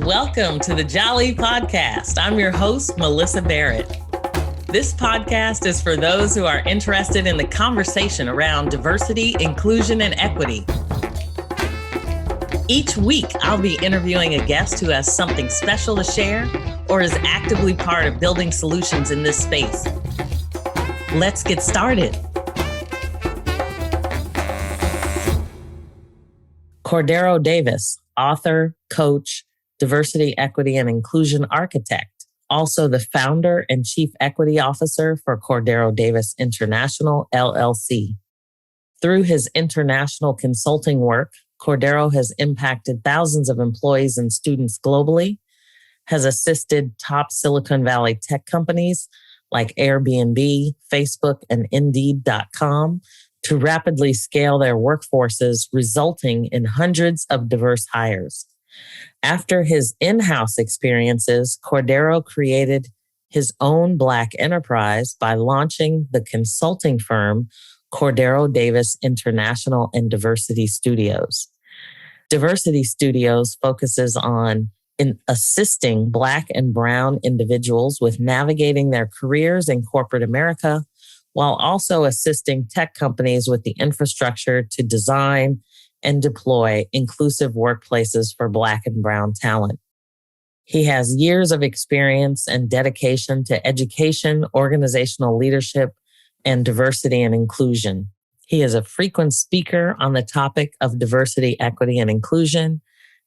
Welcome to the Jali podcast. I'm your host, Melissa Barrett. This podcast is for those who are interested in the conversation around diversity, inclusion, and equity. Each week, I'll be interviewing a guest who has something special to share or is actively part of building solutions in this space. Let's get started. Cordero Davis, author, coach, diversity, equity, and inclusion architect, also the founder and chief equity officer for Cordero Davis International, LLC. Through his international consulting work, Cordero has impacted thousands of employees and students globally, has assisted top Silicon Valley tech companies like Airbnb, Facebook, and Indeed.com to rapidly scale their workforces, resulting in hundreds of diverse hires. After his in-house experiences, Cordero created his own Black enterprise by launching the consulting firm Cordero Davis International and Diversity Studios. Diversity Studios focuses on assisting Black and Brown individuals with navigating their careers in corporate America, while also assisting tech companies with the infrastructure to design and deploy inclusive workplaces for Black and Brown talent. He has years of experience and dedication to education, organizational leadership, and diversity and inclusion. He is a frequent speaker on the topic of diversity, equity, and inclusion,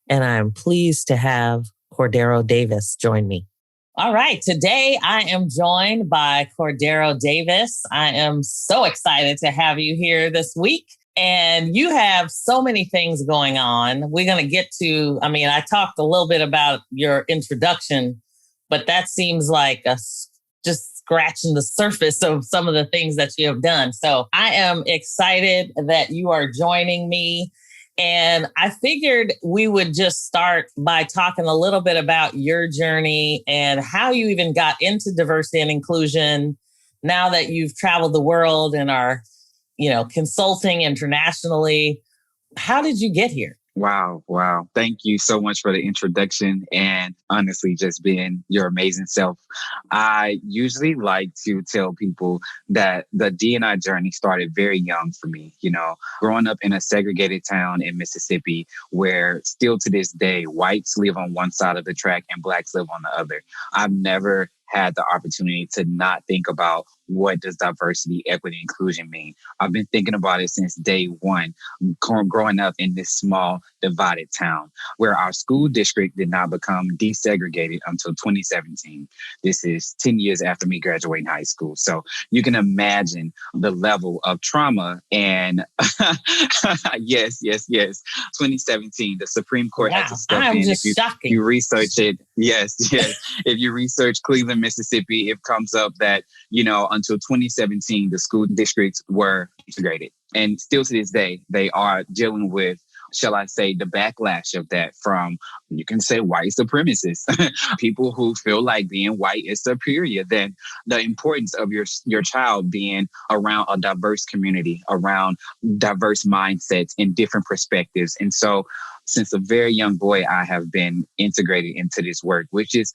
and I am pleased to have Cordero Davis join me. All right, today I am joined by Cordero Davis. I am so excited to have you here this week. And you have so many things going on. We're going to get to, I talked a little bit about your introduction, but that seems like just scratching the surface of some of the things that you have done. So I am excited that you are joining me. And I figured we would just start by talking a little bit about your journey and how you even got into diversity and inclusion now that you've traveled the world and are consulting internationally. How did you get here? Wow. Thank you so much for the introduction and honestly, just being your amazing self. I usually like to tell people that the D&I journey started very young for me. Growing up in a segregated town in Mississippi where still to this day, whites live on one side of the track and Blacks live on the other. I've never had the opportunity to not think about what does diversity, equity, inclusion mean. I've been thinking about it since day one, growing up in this small divided town where our school district did not become desegregated until 2017. This is 10 years after me graduating high school. So you can imagine the level of trauma and yes. 2017, the Supreme Court had to step in. Just shocking. You research it. Yes. If you research Cleveland, Mississippi, it comes up that, until 2017, the school districts were integrated. And still to this day, they are dealing with, shall I say, the backlash of that from, you can say, white supremacists, people who feel like being white is superior, then the importance of your child being around a diverse community, around diverse mindsets and different perspectives. And so since a very young boy, I have been integrated into this work, which is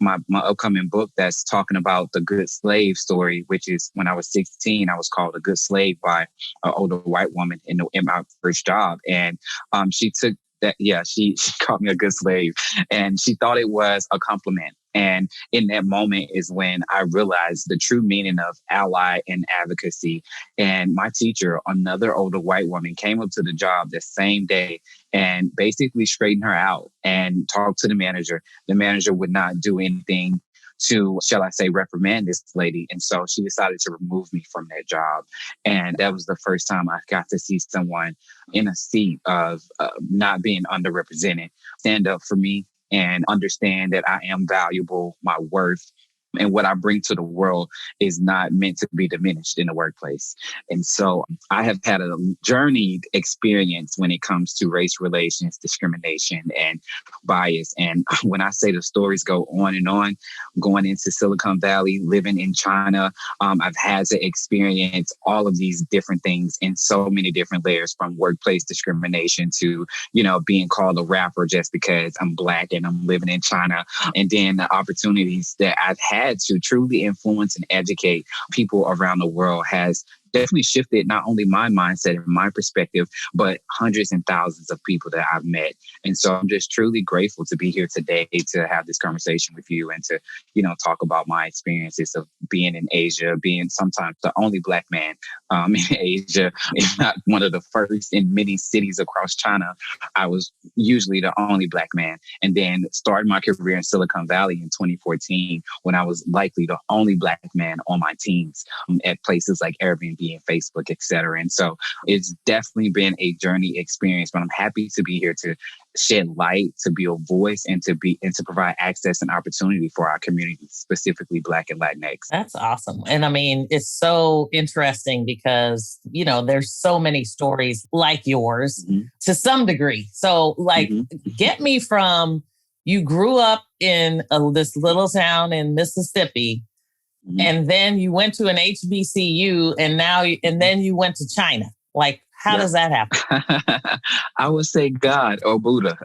my upcoming book that's talking about the good slave story, which is when I was 16, I was called a good slave by an older white woman in my first job. And she took that, she called me a good slave and she thought it was a compliment. And in that moment is when I realized the true meaning of ally and advocacy. And my teacher, another older white woman, came up to the job the same day and basically straightened her out and talked to the manager. The manager would not do anything to, shall I say, reprimand this lady. And so she decided to remove me from that job. And that was the first time I got to see someone in a seat of not being underrepresented stand up for me and understand that I am valuable, my worth, and what I bring to the world is not meant to be diminished in the workplace. And so I have had a journeyed experience when it comes to race relations, discrimination, and bias. And when I say the stories go on, going into Silicon Valley, living in China, I've had to experience all of these different things in so many different layers, from workplace discrimination to, being called a rapper just because I'm Black and I'm living in China. And then the opportunities that I've had to truly influence and educate people around the world has definitely shifted not only my mindset and my perspective, but hundreds and thousands of people that I've met. And so I'm just truly grateful to be here today to have this conversation with you and to, talk about my experiences of being in Asia, being sometimes the only Black man in Asia, if not one of the first in many cities across China. I was usually the only Black man. And then started my career in Silicon Valley in 2014 when I was likely the only Black man on my teams at places like Airbnb and Facebook, et cetera. And so it's definitely been a journey experience, but I'm happy to be here to shed light, to be a voice, and to provide access and opportunity for our community, specifically Black and Latinx. That's awesome. And I mean, it's so interesting because, there's so many stories like yours to some degree. So get me from, you grew up in this little town in Mississippi, and then you went to an HBCU, and then you went to China. Like, how does that happen? I would say God or Buddha.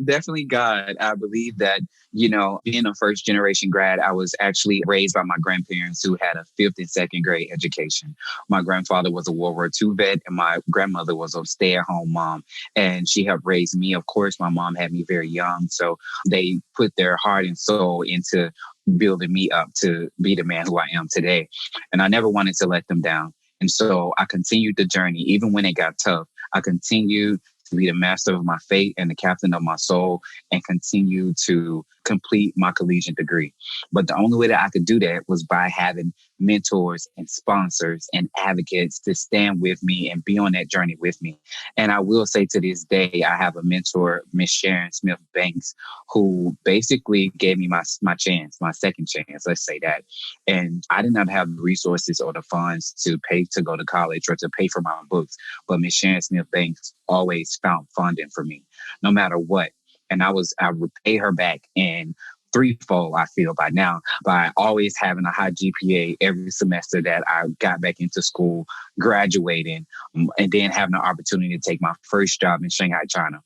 Definitely God. I believe that, being a first generation grad, I was actually raised by my grandparents who had a 5th and 2nd grade education. My grandfather was a World War II vet, and my grandmother was a stay-at-home mom. And she helped raise me. Of course, my mom had me very young. So they put their heart and soul into building me up to be the man who I am today. And I never wanted to let them down. And so I continued the journey, even when it got tough. I continued to be the master of my fate and the captain of my soul, and continue to complete my collegiate degree. But the only way that I could do that was by having mentors and sponsors and advocates to stand with me and be on that journey with me. And I will say to this day, I have a mentor, Miss Sharon Smith Banks, who basically gave me my chance, my second chance, let's say that. And I did not have the resources or the funds to pay to go to college or to pay for my own books. But Miss Sharon Smith Banks always found funding for me, no matter what. And I would pay her back in threefold, I feel by now, by always having a high GPA every semester that I got back into school, graduating, and then having the opportunity to take my first job in Shanghai, China.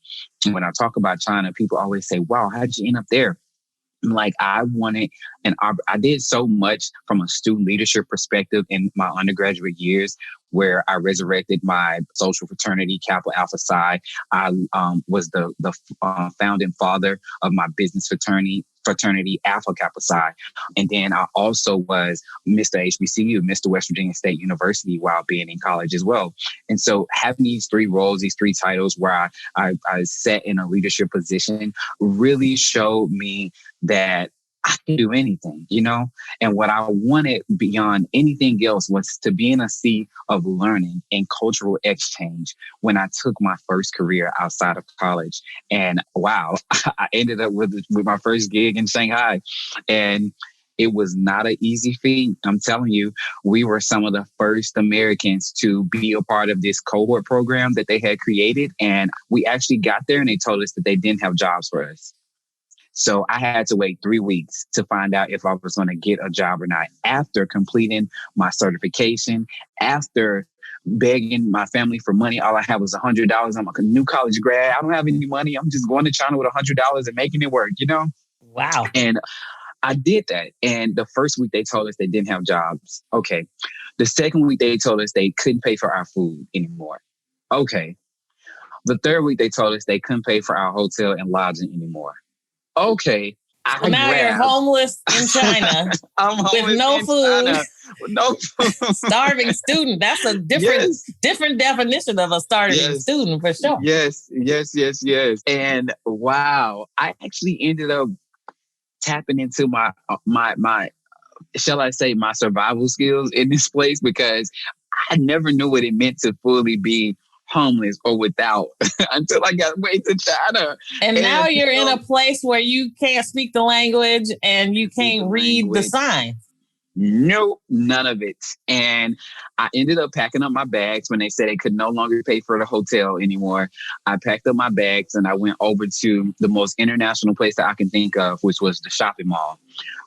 And when I talk about China, people always say, wow, how'd you end up there? Like, I wanted, and I did so much from a student leadership perspective in my undergraduate years, where I resurrected my social fraternity, Kappa Alpha Psi. I was the founding father of my business fraternity, Alpha Kappa Psi. And then I also was Mr. HBCU, Mr. West Virginia State University, while being in college as well. And so having these 3 roles, these 3 titles where I sat in a leadership position really showed me that I can do anything, And what I wanted beyond anything else was to be in a sea of learning and cultural exchange when I took my first career outside of college. And wow, I ended up with my first gig in Shanghai. And it was not an easy feat. I'm telling you, we were some of the first Americans to be a part of this cohort program that they had created. And we actually got there and they told us that they didn't have jobs for us. So I had to wait 3 weeks to find out if I was going to get a job or not. After completing my certification, after begging my family for money, all I had was $100. I'm like a new college grad. I don't have any money. I'm just going to China with $100 and making it work, Wow. And I did that. And the first week they told us they didn't have jobs. Okay. The second week they told us they couldn't pay for our food anymore. Okay. The third week they told us they couldn't pay for our hotel and lodging anymore. Okay. So now you're homeless in China. I'm homeless with no food. China, with no food. Starving student. That's a different definition of a starving student for sure. Yes. And wow, I actually ended up tapping into my shall I say, my survival skills in this place, because I never knew what it meant to fully be homeless or without until I got way to China. And now you're in a place where you can't speak the language and you can't read the signs. Nope, none of it. And I ended up packing up my bags when they said they could no longer pay for the hotel anymore. I packed up my bags and I went over to the most international place that I can think of, which was the shopping mall.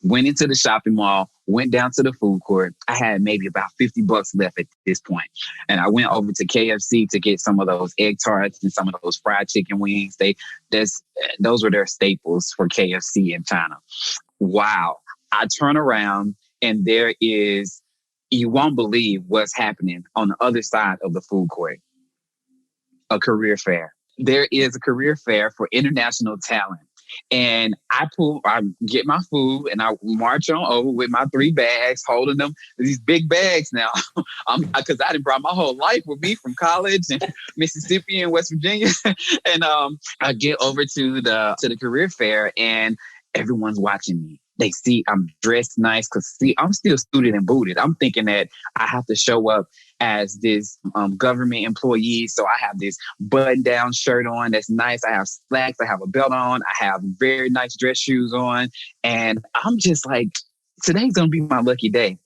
Went into the shopping mall, went down to the food court. I had maybe about $50 left at this point. And I went over to KFC to get some of those egg tarts and some of those fried chicken wings. Those were their staples for KFC in China. Wow. I turn around and there is, you won't believe what's happening on the other side of the food court. A career fair. There is a career fair for international talent. And I get my food and I march on over with my 3 bags, holding them, these big bags now. Because I didn't brought my whole life with me from college and Mississippi and West Virginia. And I get over to the career fair and everyone's watching me. They see I'm dressed nice because I'm still suited and booted. I'm thinking that I have to show up as this government employee. So I have this button-down shirt on that's nice. I have slacks. I have a belt on. I have very nice dress shoes on. And I'm just like, today's going to be my lucky day.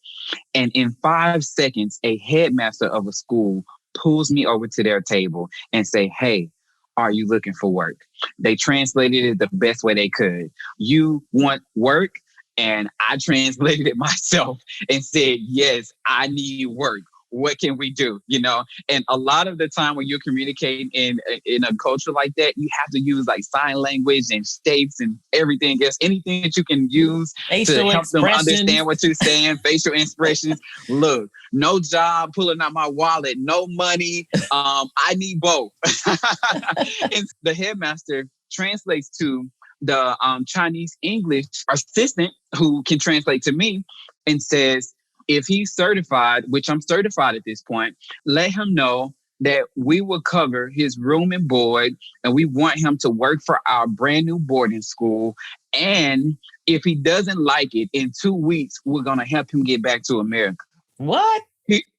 And in 5 seconds, a headmaster of a school pulls me over to their table and say, hey, are you looking for work? They translated it the best way they could. You want work? And I translated it myself and said, yes, I need work. What can we do? You know, and a lot of the time when you're communicating in a culture like that, you have to use like sign language and shapes and everything else, anything that you can use to help them understand what you're saying, facial expressions. Look, no job, pulling out my wallet, no money. I need both. And the headmaster translates to the Chinese English assistant who can translate to me and says, if he's certified, which I'm certified at this point, let him know that we will cover his room and board and we want him to work for our brand new boarding school. And if he doesn't like it, in 2 weeks, we're going to help him get back to America. What?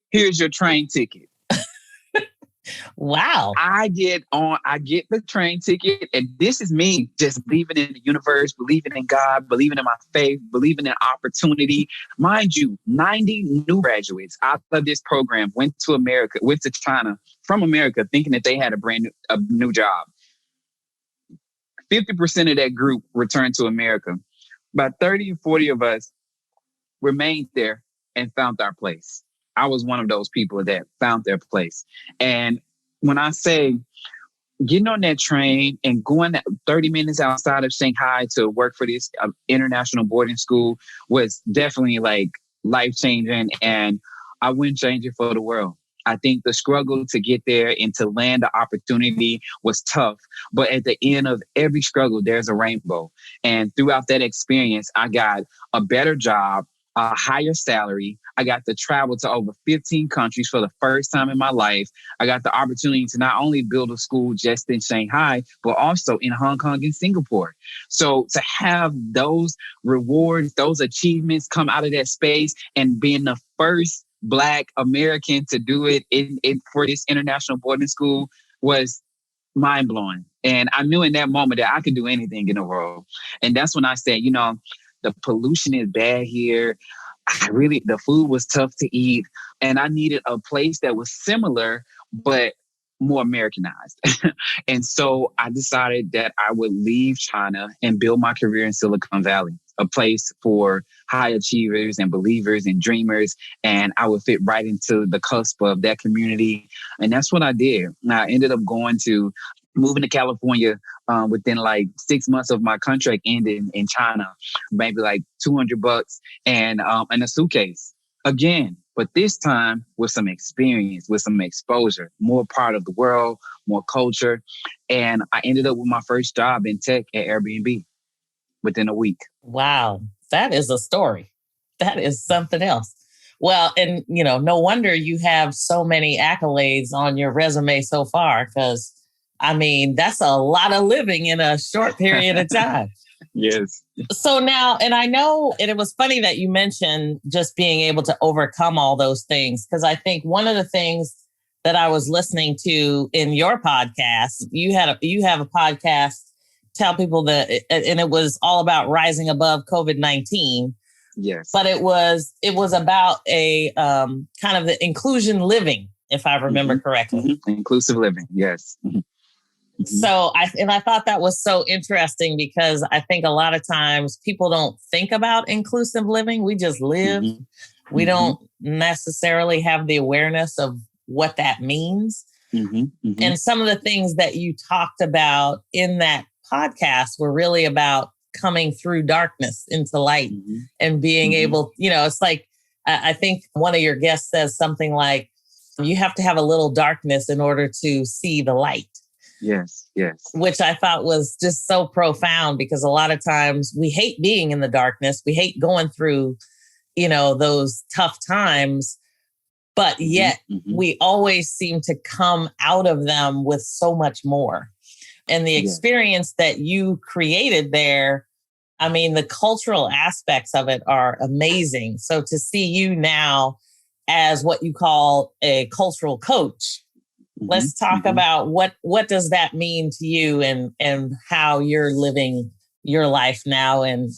Here's your train ticket. Wow. I get the train ticket, and this is me just believing in the universe, believing in God, believing in my faith, believing in opportunity. Mind you, 90 new graduates out of this program went to China from America thinking that they had a new job. 50% of that group returned to America. About 30 and 40 of us remained there and found our place. I was one of those people that found their place. And when I say getting on that train and going 30 minutes outside of Shanghai to work for this international boarding school was definitely like life-changing. And I wouldn't change it for the world. I think the struggle to get there and to land the opportunity was tough. But at the end of every struggle, there's a rainbow. And throughout that experience, I got a better job, a higher salary. I got to travel to over 15 countries for the first time in my life. I got the opportunity to not only build a school just in Shanghai, but also in Hong Kong and Singapore. So to have those rewards, those achievements come out of that space and being the first Black American to do it for this international boarding school was mind-blowing. And I knew in that moment that I could do anything in the world. And that's when I said, you know, the pollution is bad here. The food was tough to eat. And I needed a place that was similar, but more Americanized. And so I decided that I would leave China and build my career in Silicon Valley, a place for high achievers and believers and dreamers. And I would fit right into the cusp of that community. And that's what I did. I ended up moving to California within like 6 months of my contract ending in China, maybe like $200 and a suitcase again. But this time with some experience, with some exposure, more part of the world, more culture. And I ended up with my first job in tech at Airbnb within a week. Wow. That is a story. That is something else. Well, and, you know, no wonder you have so many accolades on your resume so far, because, I mean, that's a lot of living in a short period of time. Yes. So now, and I know, and it was funny that you mentioned just being able to overcome all those things, because I think one of the things that I was listening to in your podcast. You have a podcast, tell people that, and it was all about rising above COVID-19. Yes. But it was about a kind of the inclusion living, if I remember correctly. Inclusive living, yes. So I thought that was so interesting because I think a lot of times people don't think about inclusive living. We just live. We don't necessarily have the awareness of what that means. And some of the things that you talked about in that podcast were really about coming through darkness into light and being able, it's like, I think one of your guests says something like, you have to have a little darkness in order to see the light. Yes. Which I thought was just so profound because a lot of times we hate being in the darkness. We hate going through, those tough times, but yet we always seem to come out of them with so much more. And the experience that you created there, I mean, the cultural aspects of it are amazing. So to see you now as what you call a cultural coach, let's talk about what does that mean to you and how you're living your life now, and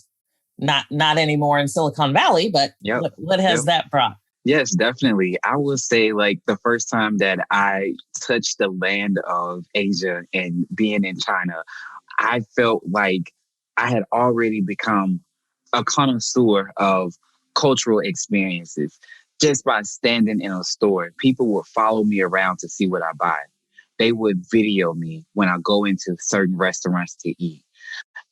not anymore in Silicon Valley, but what has that brought? Yes, definitely. I would say like the first time that I touched the land of Asia and being in China, I felt like I had already become a connoisseur of cultural experiences. Just by standing in a store, people would follow me around to see what I buy. They would video me when I go into certain restaurants to eat.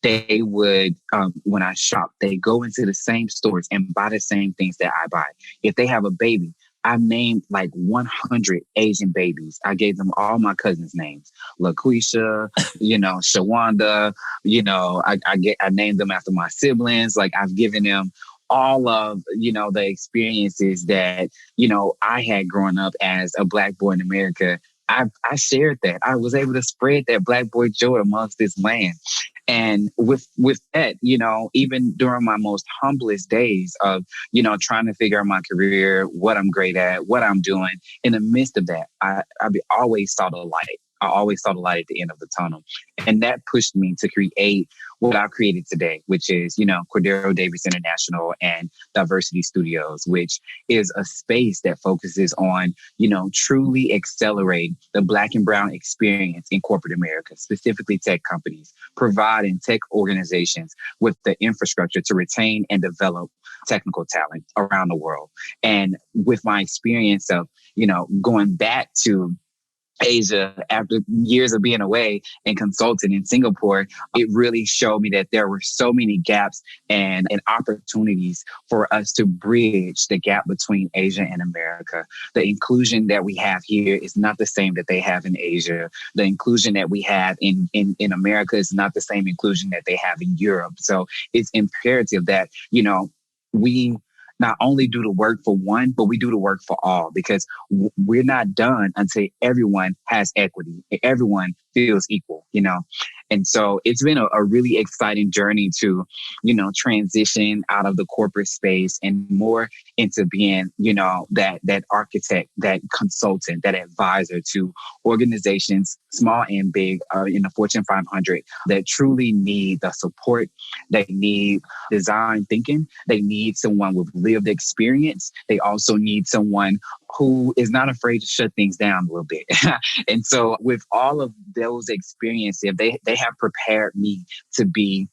They would, when I shop, they go into the same stores and buy the same things that I buy. If they have a baby, I named like 100 Asian babies. I gave them all my cousins' names. LaQuisha, Shawanda, I named them after my siblings. Like I've given them all of, the experiences that, I had growing up as a Black boy in America. I shared that. I was able to spread that Black boy joy amongst this land. And with that, even during my most humblest days of, trying to figure out my career, what I'm great at, what I'm doing, in the midst of that, I always saw the light. I always saw the light at the end of the tunnel. And that pushed me to create what I've created today, which is, Cordero Davis International and Diversity Studios, which is a space that focuses on, truly accelerate the Black and Brown experience in corporate America, specifically tech companies, providing tech organizations with the infrastructure to retain and develop technical talent around the world. And with my experience of, going back to Asia after years of being away and consulting in Singapore, it really showed me that there were so many gaps and opportunities for us to bridge the gap between Asia and America. The inclusion that we have here is not the same that they have in Asia. The inclusion that we have in America is not the same inclusion that they have in Europe. So it's imperative that, we not only do the work for one, but we do the work for all, because we're not done until everyone has equity. Everyone feels equal, And so it's been a really exciting journey to, transition out of the corporate space and more into being, that architect, that consultant, that advisor to organizations, small and big, in the Fortune 500 that truly need the support. They need design thinking. They need someone with lived experience. They also need someone who is not afraid to shut things down a little bit. And so with all of those experiences, they have prepared me to be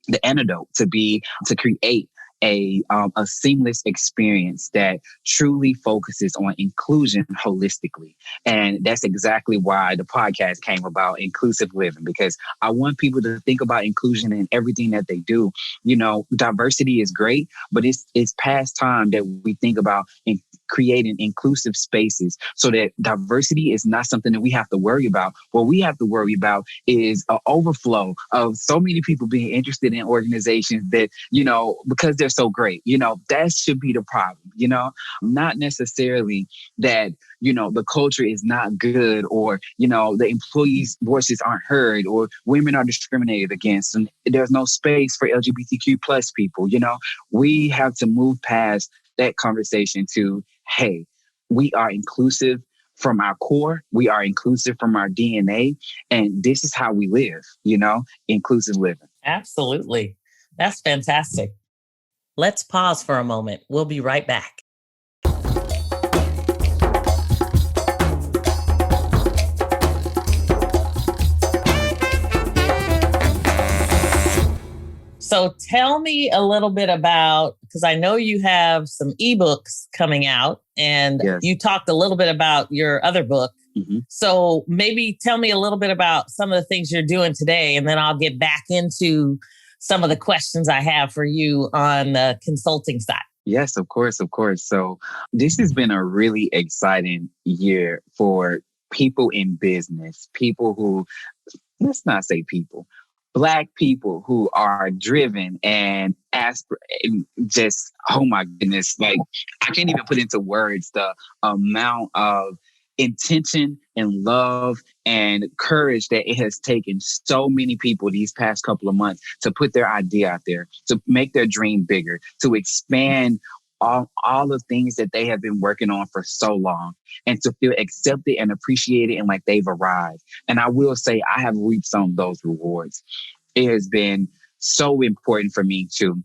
the antidote, to create a seamless experience that truly focuses on inclusion holistically. And that's exactly why the podcast came about, Inclusive Living, because I want people to think about inclusion in everything that they do. Diversity is great, but it's past time that we think about creating inclusive spaces so that diversity is not something that we have to worry about. What we have to worry about is an overflow of so many people being interested in organizations that, because they're so great, that should be the problem, not necessarily that, the culture is not good or, the employees' voices aren't heard or women are discriminated against and there's no space for LGBTQ plus people. We have to move past that conversation to, hey, we are inclusive from our core. We are inclusive from our DNA. And this is how we live, inclusive living. Absolutely. That's fantastic. Let's pause for a moment. We'll be right back. So tell me a little bit about, because I know you have some ebooks coming out, and Yes. You talked a little bit about your other book. Mm-hmm. So maybe tell me a little bit about some of the things you're doing today, and then I'll get back into some of the questions I have for you on the consulting side. Yes, of course, of course. So this has been a really exciting year for people in business, people who, let's not say people, Black people who are driven and and just, oh my goodness, like I can't even put into words the amount of intention and love and courage that it has taken so many people these past couple of months to put their idea out there, to make their dream bigger, to expand all the things that they have been working on for so long, and to feel accepted and appreciated and like they've arrived. And I will say I have reaped some of those rewards. It has been so important for me to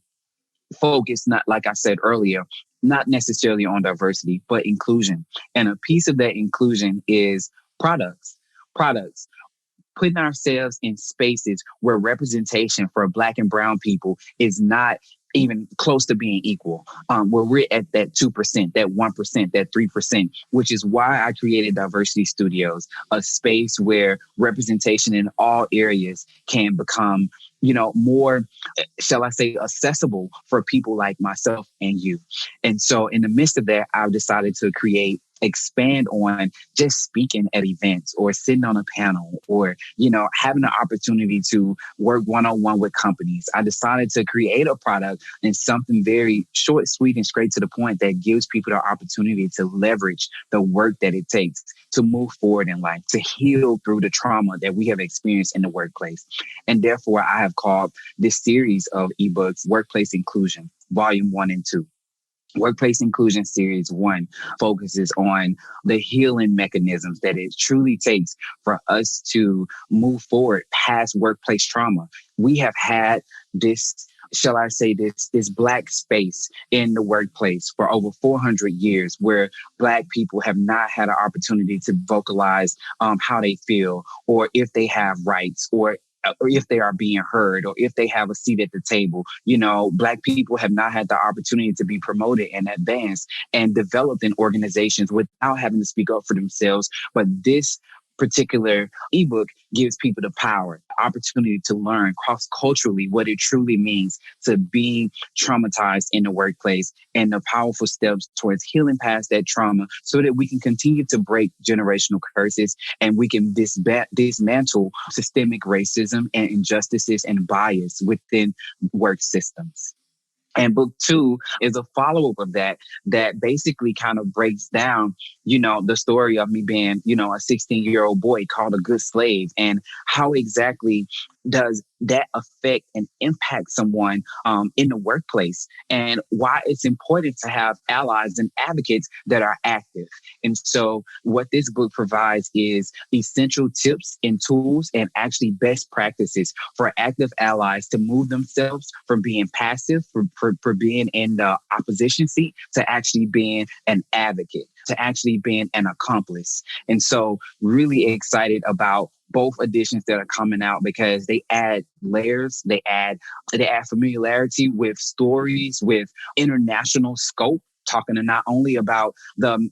focus, not like I said earlier, not necessarily on diversity, but inclusion. And a piece of that inclusion is products. Putting ourselves in spaces where representation for Black and brown people is not even close to being equal, where we're at that 2%, that 1%, that 3%, which is why I created Diversity Studios, a space where representation in all areas can become, more, shall I say, accessible for people like myself and you. And so in the midst of that, I've decided to expand on just speaking at events or sitting on a panel or, having the opportunity to work one-on-one with companies. I decided to create a product and something very short, sweet, and straight to the point that gives people the opportunity to leverage the work that it takes to move forward in life, to heal through the trauma that we have experienced in the workplace. And therefore, I have called this series of ebooks Workplace Inclusion, Volume 1 and 2. Workplace Inclusion Series 1 focuses on the healing mechanisms that it truly takes for us to move forward past workplace trauma. We have had this, shall I say, this Black space in the workplace for over 400 years, where Black people have not had an opportunity to vocalize how they feel, or if they have rights, or if they are being heard, or if they have a seat at the table. Black people have not had the opportunity to be promoted and advanced and developed in organizations without having to speak up for themselves. But this particular ebook gives people the power, the opportunity to learn cross-culturally what it truly means to be traumatized in the workplace, and the powerful steps towards healing past that trauma so that we can continue to break generational curses and we can dismantle systemic racism and injustices and bias within work systems. And book 2 is a follow-up of that basically kind of breaks down, the story of me being, a 16-year-old boy called a good slave, and how exactly does that affect and impact someone in the workplace, and why it's important to have allies and advocates that are active. And so what this book provides is essential tips and tools and actually best practices for active allies to move themselves from being passive, for being in the opposition seat, to actually being an advocate, to actually being an accomplice. And so really excited about both editions that are coming out, because they add layers, they add familiarity with stories, with international scope, talking not only about the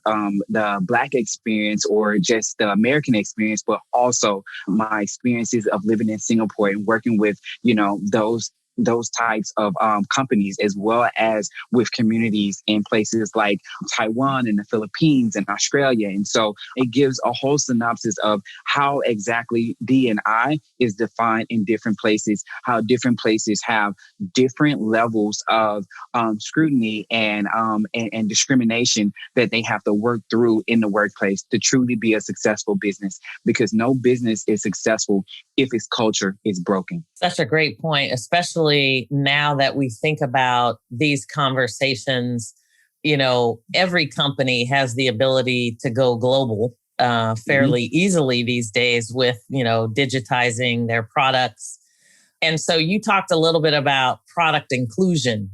Black experience or just the American experience, but also my experiences of living in Singapore and working with, those types of companies, as well as with communities in places like Taiwan and the Philippines and Australia. And so it gives a whole synopsis of how exactly D&I is defined in different places, how different places have different levels of scrutiny and discrimination that they have to work through in the workplace to truly be a successful business, because no business is successful if its culture is broken. Such a great point, especially now that we think about these conversations. Every company has the ability to go global. fairly easily these days with, digitizing their products. And so you talked a little bit about product inclusion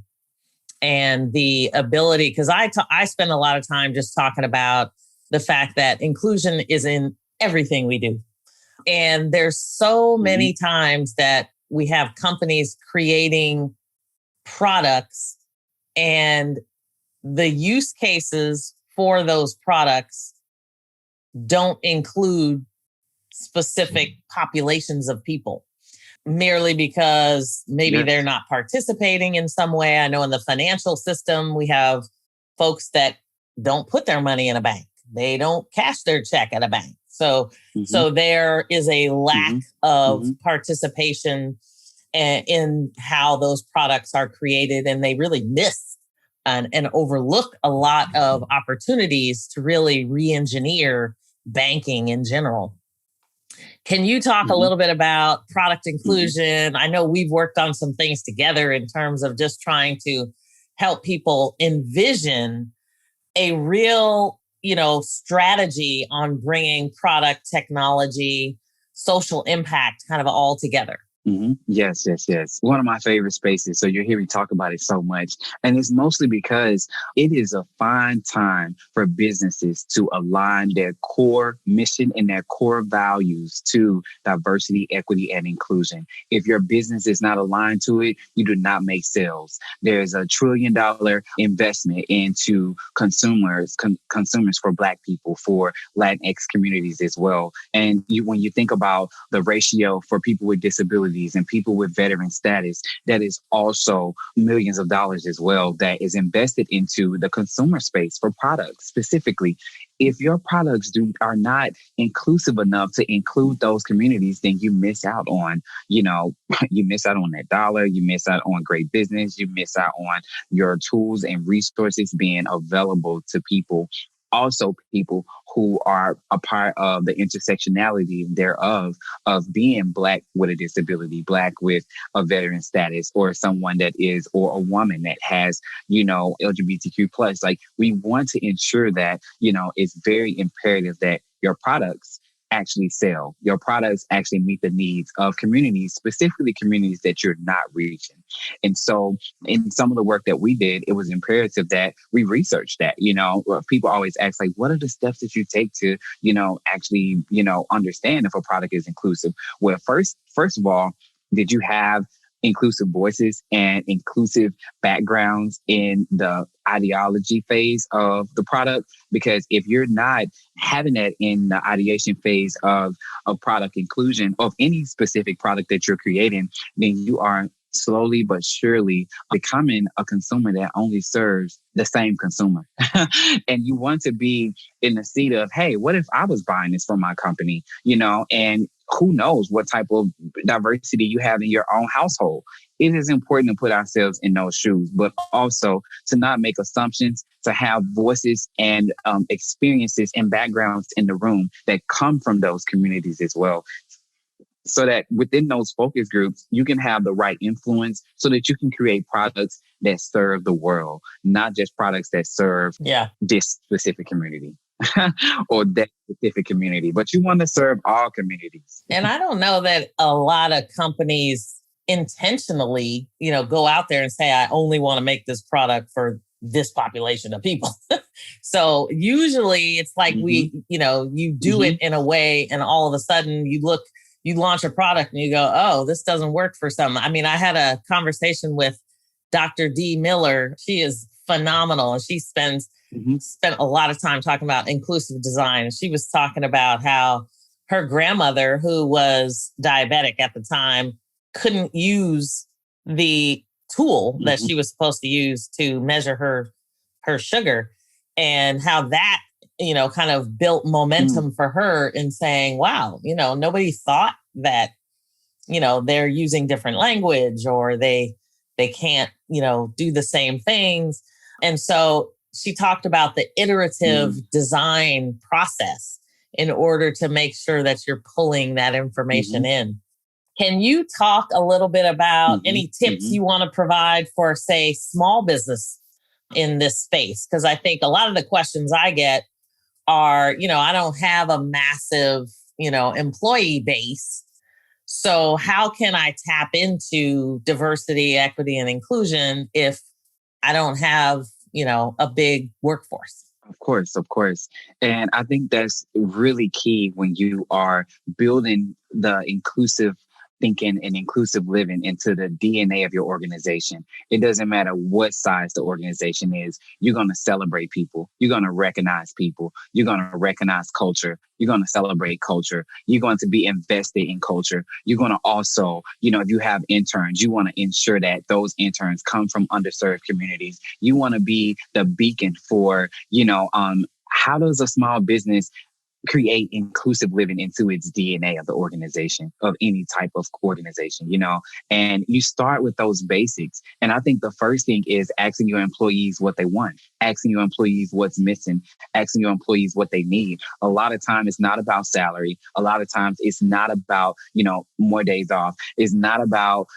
and the ability, because I spend a lot of time just talking about the fact that inclusion is in everything we do. And there's so many times that we have companies creating products and the use cases for those products don't include specific populations of people, merely because maybe they're not participating in some way. I know in the financial system, we have folks that don't put their money in a bank. They don't cash their check at a bank. So there is a lack of participation in how those products are created, and they really miss and overlook a lot of opportunities to really re-engineer banking in general. Can you talk a little bit about product inclusion? I know we've worked on some things together in terms of just trying to help people envision a real, strategy on bringing product, technology, social impact kind of all together. Yes. One of my favorite spaces. So you're hearing me talk about it so much. And it's mostly because it is a fine time for businesses to align their core mission and their core values to diversity, equity, and inclusion. If your business is not aligned to it, you do not make sales. There's $1 trillion investment into consumers for Black people, for Latinx communities as well. And when you think about the ratio for people with disabilities and people with veteran status, that is also millions of dollars as well that is invested into the consumer space for products specifically. If your products are not inclusive enough to include those communities, then you miss out on, you miss out on that dollar, you miss out on great business, you miss out on your tools and resources being available to people. Also, people who are a part of the intersectionality thereof of being Black with a disability, Black with a veteran status, or someone that is, or a woman that has, LGBTQ plus. Like, we want to ensure that, it's very imperative that your products actually sell. Your products actually meet the needs of communities, specifically communities that you're not reaching. And so in some of the work that we did, it was imperative that we research that. People always ask, like, what are the steps that you take to, actually, understand if a product is inclusive? Well, first of all, did you have inclusive voices and inclusive backgrounds in the ideology phase of the product? Because if you're not having that in the ideation phase of product inclusion of any specific product that you're creating, then you are slowly but surely becoming a consumer that only serves the same consumer. And you want to be in the seat of, hey, what if I was buying this from my company, and who knows what type of diversity you have in your own household. It is important to put ourselves in those shoes, but also to not make assumptions, to have voices and experiences and backgrounds in the room that come from those communities as well. So that within those focus groups, you can have the right influence so that you can create products that serve the world, not just products that serve this specific community. Or that specific community, but you want to serve all communities. And I don't know that a lot of companies intentionally, go out there and say, I only want to make this product for this population of people. So usually it's like you do it in a way, and all of a sudden you launch a product and you go, oh, this doesn't work for some. I mean, I had a conversation with Dr. D. Miller. She is phenomenal, and she spent a lot of time talking about inclusive design. And she was talking about how her grandmother, who was diabetic at the time, couldn't use the tool that she was supposed to use to measure her sugar, and how that, kind of built momentum for her in saying, wow, nobody thought that, they're using different language, or they can't, do the same things. And so she talked about the iterative design process in order to make sure that you're pulling that information in. Can you talk a little bit about any tips you want to provide for, say, small business in this space? Because I think a lot of the questions I get are, I don't have a massive, employee base. So how can I tap into diversity, equity, and inclusion if I don't have, a big workforce? Of course, of course. And I think that's really key when you are building the inclusive thinking and inclusive living into the DNA of your organization. It doesn't matter what size the organization is, you're going to celebrate people. You're going to recognize people. You're going to recognize culture. You're going to celebrate culture. You're going to be invested in culture. You're going to also, if you have interns, you want to ensure that those interns come from underserved communities. You want to be the beacon for, how does a small business create inclusive living into its DNA of the organization, of any type of organization, and you start with those basics. And I think the first thing is asking your employees what they want, asking your employees what's missing, asking your employees what they need. A lot of times it's not about salary. A lot of times it's not about, more days off. It's not about,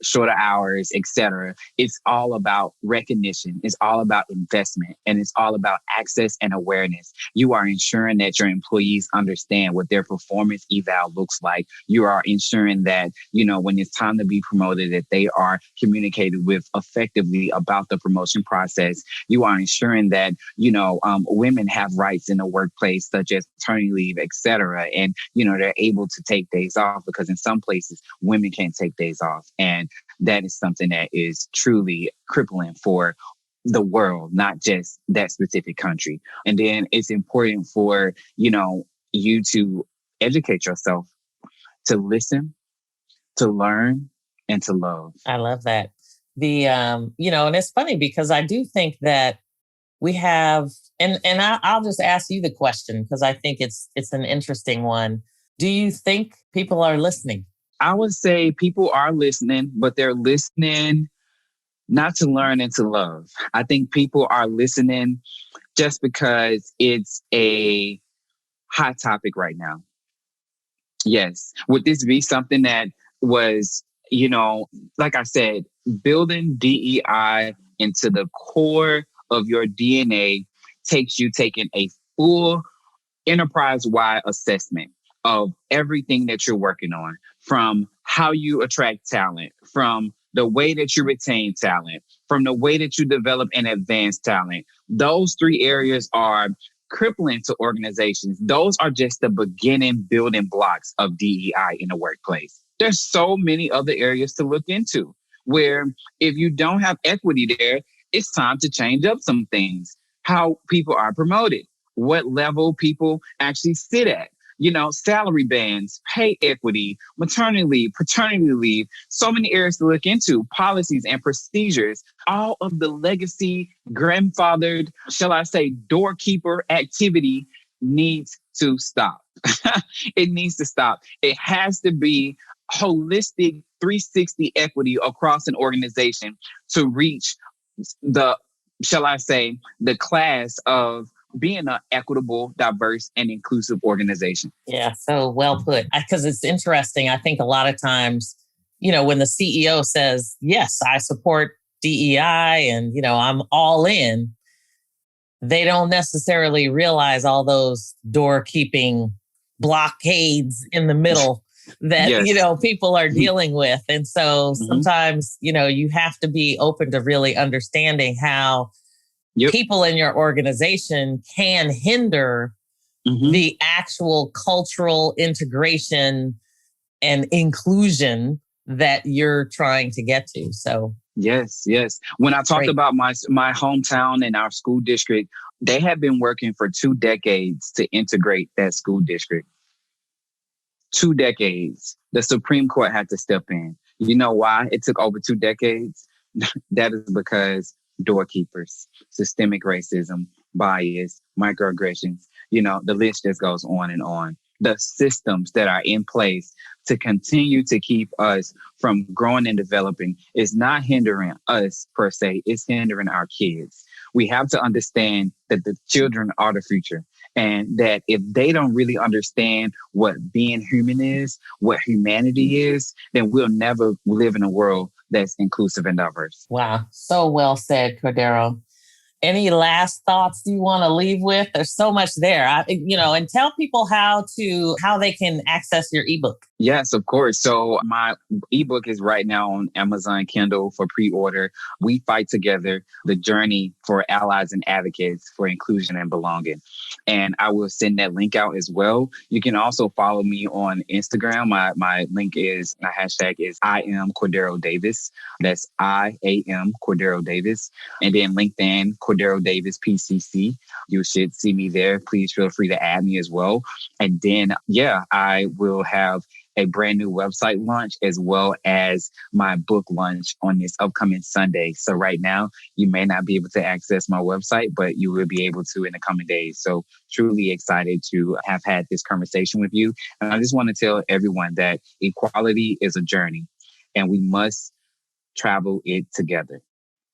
shorter hours, etc. It's all about recognition. It's all about investment, and it's all about access and awareness. You are ensuring that your employees understand what their performance eval looks like. You are ensuring that, when it's time to be promoted, that they are communicated with effectively about the promotion process. You are ensuring that, women have rights in the workplace, such as maternity leave, etc. And, they're able to take days off, because in some places women can't take days off. And that is something that is truly crippling for the world, not just that specific country. And then it's important for, you to educate yourself, to listen, to learn, and to love. I love that. And it's funny because I do think that we have, and I'll just ask you the question because I think it's an interesting one. Do you think people are listening? I would say people are listening, but they're listening not to learn and to love. I think people are listening just because it's a hot topic right now. Yes. Would this be something that was, like I said, building DEI into the core of your DNA takes you taking a full enterprise-wide assessment of everything that you're working on, from how you attract talent, from the way that you retain talent, from the way that you develop and advance talent. Those three areas are crippling to organizations. Those are just the beginning building blocks of DEI in the workplace. There's so many other areas to look into where if you don't have equity there, it's time to change up some things. How people are promoted, what level people actually sit at, salary bands, pay equity, maternity leave, paternity leave, so many areas to look into, policies and procedures, all of the legacy, grandfathered, shall I say, doorkeeper activity needs to stop. It needs to stop. It has to be holistic 360 equity across an organization to reach the, shall I say, the class of being an equitable, diverse, and inclusive organization. Yeah, so well put. Because it's interesting. I think a lot of times, when the CEO says, yes, I support DEI and, I'm all in, they don't necessarily realize all those doorkeeping blockades in the middle that, yes. People are dealing with. And so sometimes, you have to be open to really understanding how people in your organization can hinder the actual cultural integration and inclusion that you're trying to get to. So yes. When I talked about my hometown and our school district, they have been working for 2 decades to integrate that school district. 2 decades. The Supreme Court had to step in. You know why it took over 2 decades? That is because doorkeepers, systemic racism, bias, microaggressions, the list just goes on and on. The systems that are in place to continue to keep us from growing and developing is not hindering us per se, it's hindering our kids. We have to understand that the children are the future, and that if they don't really understand what being human is, what humanity is, then we'll never live in a world that's inclusive and diverse. Wow. So well said, Cordero. Any last thoughts you want to leave with? There's so much there, and tell people how they can access your ebook. Yes, of course. So my ebook is right now on Amazon Kindle for pre-order. We Fight Together, the journey for allies and advocates for inclusion and belonging. And I will send that link out as well. You can also follow me on Instagram. My hashtag is I am Cordero Davis. That's IAM Cordero Davis. And then LinkedIn, Cordero Davis PCC. You should see me there. Please feel free to add me as well. And then, I will have a brand new website launch as well as my book launch on this upcoming Sunday. So right now, you may not be able to access my website, but you will be able to in the coming days. So truly excited to have had this conversation with you. And I just want to tell everyone that equality is a journey and we must travel it together.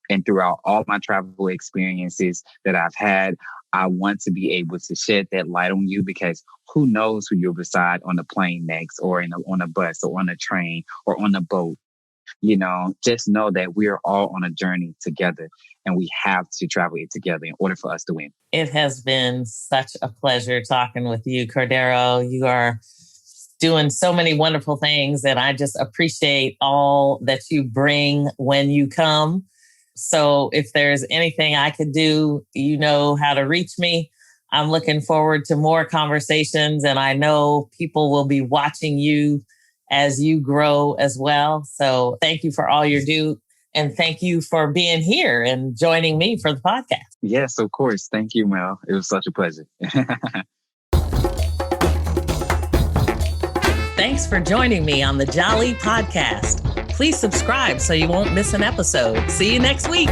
And throughout all my travel experiences that I've had, I want to be able to shed that light on you because who knows who you'll beside on the plane next or on a bus or on a train or on a boat. Just know that we are all on a journey together and we have to travel it together in order for us to win. It has been such a pleasure talking with you, Cordero. You are doing so many wonderful things and I just appreciate all that you bring when you come. So if there's anything I could do, you know how to reach me. I'm looking forward to more conversations and I know people will be watching you as you grow as well. So thank you for all you do. And thank you for being here and joining me for the podcast. Yes, of course. Thank you, Mel. It was such a pleasure. Thanks for joining me on the Jali podcast. Please subscribe so you won't miss an episode. See you next week.